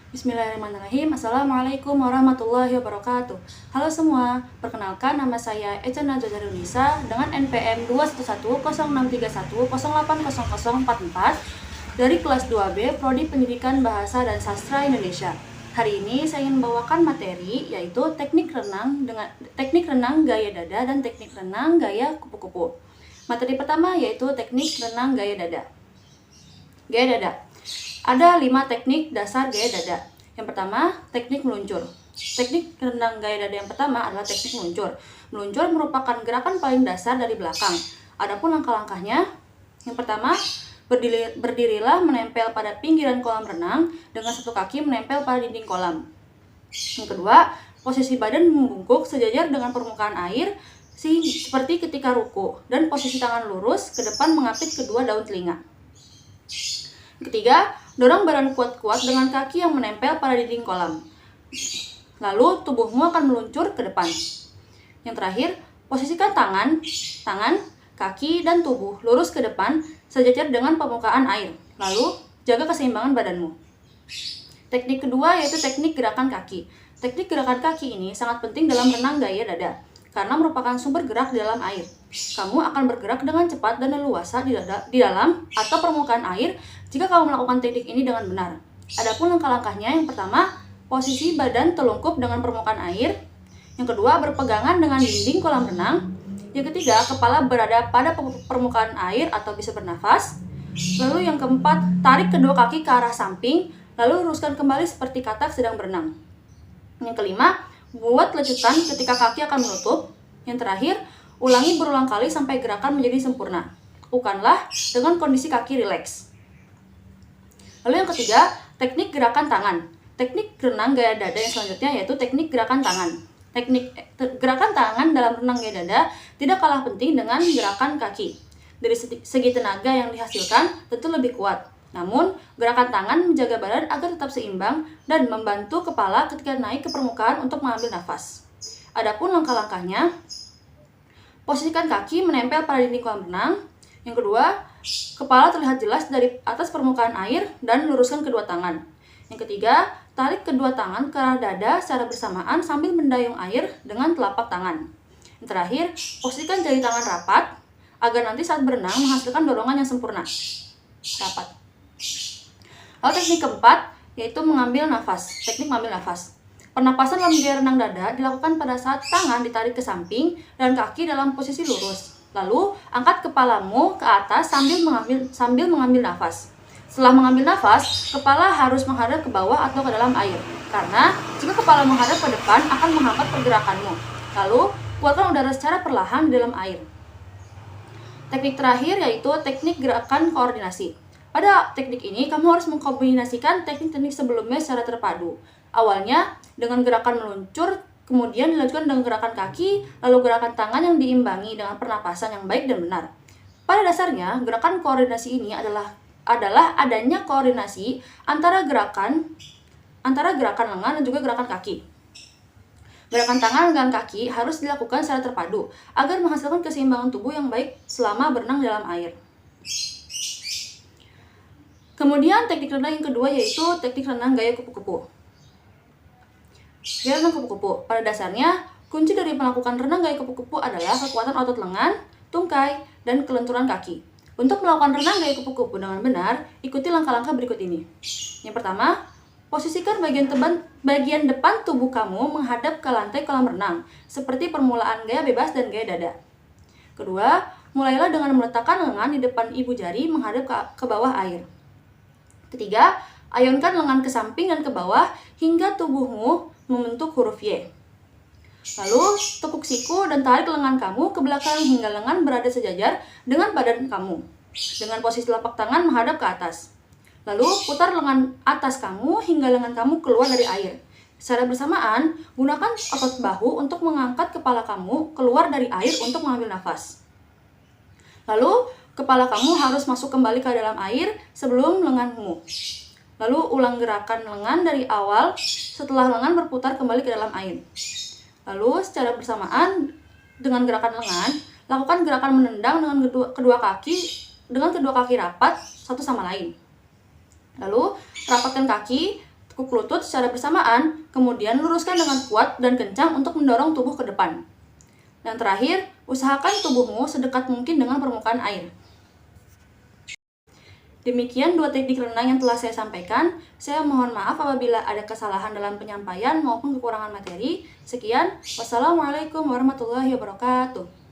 Bismillahirrahmanirrahim. Assalamualaikum warahmatullahi wabarakatuh. Halo semua, perkenalkan nama saya Echa Najwa Zarunisa dengan NPM 2110631080044 dari kelas 2B Prodi Pendidikan Bahasa dan Sastra Indonesia. Hari ini saya ingin membawakan materi yaitu teknik renang gaya dada dan teknik renang gaya kupu-kupu. Materi pertama yaitu teknik renang gaya dada. Gaya dada. Ada 5 teknik dasar gaya dada. Yang pertama, teknik meluncur. Teknik renang gaya dada yang pertama adalah teknik meluncur. Meluncur merupakan gerakan paling dasar dari belakang. Adapun langkah-langkahnya, yang pertama, berdirilah menempel pada pinggiran kolam renang dengan satu kaki menempel pada dinding kolam. Yang kedua, posisi badan membungkuk sejajar dengan permukaan air seperti ketika ruku dan posisi tangan lurus ke depan mengapit kedua daun telinga. Ketiga, dorong badan kuat-kuat dengan kaki yang menempel pada dinding kolam. Lalu tubuhmu akan meluncur ke depan. Yang terakhir, posisikan tangan, kaki, dan tubuh lurus ke depan sejajar dengan permukaan air. Lalu, jaga keseimbangan badanmu. Teknik kedua yaitu teknik gerakan kaki. Teknik gerakan kaki ini sangat penting dalam renang gaya dada karena merupakan sumber gerak di dalam air. Kamu akan bergerak dengan cepat dan leluasa di dalam atau permukaan air jika kamu melakukan teknik ini dengan benar. Adapun langkah-langkahnya, yang pertama, posisi badan telungkup dengan permukaan air. Yang kedua, berpegangan dengan dinding kolam renang. Yang ketiga, kepala berada pada permukaan air atau bisa bernafas. Lalu yang keempat, tarik kedua kaki ke arah samping, lalu luruskan kembali seperti katak sedang berenang. Yang kelima, buat lecutan ketika kaki akan menutup. Yang terakhir, ulangi berulang kali sampai gerakan menjadi sempurna. Lakukanlah dengan kondisi kaki rileks. Lalu yang ketiga, teknik gerakan tangan. Teknik renang gaya dada yang selanjutnya yaitu teknik gerakan tangan. Teknik gerakan tangan dalam renang gaya dada tidak kalah penting dengan gerakan kaki. Dari segi tenaga yang dihasilkan tentu lebih kuat. Namun, gerakan tangan menjaga badan agar tetap seimbang dan membantu kepala ketika naik ke permukaan untuk mengambil nafas. Adapun langkah-langkahnya, posisikan kaki menempel pada dinding kolam renang. Yang kedua, kepala terlihat jelas dari atas permukaan air dan luruskan kedua tangan. Yang ketiga, tarik kedua tangan ke arah dada secara bersamaan sambil mendayung air dengan telapak tangan. Yang terakhir, posisikan jari tangan rapat agar nanti saat berenang menghasilkan dorongan yang sempurna. Rapat. Lalu teknik keempat yaitu mengambil nafas. Teknik mengambil nafas. Pernapasan dalam gaya renang dada dilakukan pada saat tangan ditarik ke samping dan kaki dalam posisi lurus. Lalu, angkat kepalamu ke atas sambil mengambil nafas. Setelah mengambil nafas, kepala harus menghadap ke bawah atau ke dalam air. Karena jika kepala menghadap ke depan akan menghambat pergerakanmu. Lalu, keluarkan udara secara perlahan di dalam air. Teknik terakhir yaitu teknik gerakan koordinasi. Pada teknik ini, kamu harus mengkombinasikan teknik-teknik sebelumnya secara terpadu. Awalnya dengan gerakan meluncur, kemudian dilanjutkan dengan gerakan kaki, lalu gerakan tangan yang diimbangi dengan pernapasan yang baik dan benar. Pada dasarnya, gerakan koordinasi ini adalah adanya koordinasi antara gerakan lengan dan juga gerakan kaki. Gerakan tangan dan kaki harus dilakukan secara terpadu agar menghasilkan keseimbangan tubuh yang baik selama berenang dalam air. Kemudian teknik renang yang kedua yaitu teknik renang gaya kupu-kupu. Gaya renang kupu-kupu. Pada dasarnya, kunci dari melakukan renang gaya kupu-kupu adalah kekuatan otot lengan, tungkai, dan kelenturan kaki. Untuk melakukan renang gaya kupu-kupu dengan benar, ikuti langkah-langkah berikut ini. Yang pertama, posisikan bagian depan tubuh kamu menghadap ke lantai kolam renang, seperti permulaan gaya bebas dan gaya dada. Kedua, mulailah dengan meletakkan lengan di depan ibu jari menghadap ke bawah air. Ketiga, ayunkan lengan ke samping dan ke bawah hingga tubuhmu membentuk huruf Y. Lalu, tekuk siku dan tarik lengan kamu ke belakang hingga lengan berada sejajar dengan badan kamu, dengan posisi telapak tangan menghadap ke atas. Lalu, putar lengan atas kamu hingga lengan kamu keluar dari air. Secara bersamaan, gunakan otot bahu untuk mengangkat kepala kamu keluar dari air untuk mengambil nafas. Lalu, kepala kamu harus masuk kembali ke dalam air sebelum lenganmu. Lalu, ulang gerakan lengan dari awal setelah lengan berputar kembali ke dalam air. Lalu, secara bersamaan dengan gerakan lengan, lakukan gerakan menendang dengan kedua kaki rapat satu sama lain. Lalu, rapatkan kaki Tekuk lutut secara bersamaan, kemudian luruskan dengan kuat dan kencang untuk mendorong tubuh ke depan. Dan terakhir, usahakan tubuhmu sedekat mungkin dengan permukaan air. Demikian 2 teknik renang yang telah saya sampaikan. Saya mohon maaf apabila ada kesalahan dalam penyampaian maupun kekurangan materi. Sekian, wassalamualaikum warahmatullahi wabarakatuh.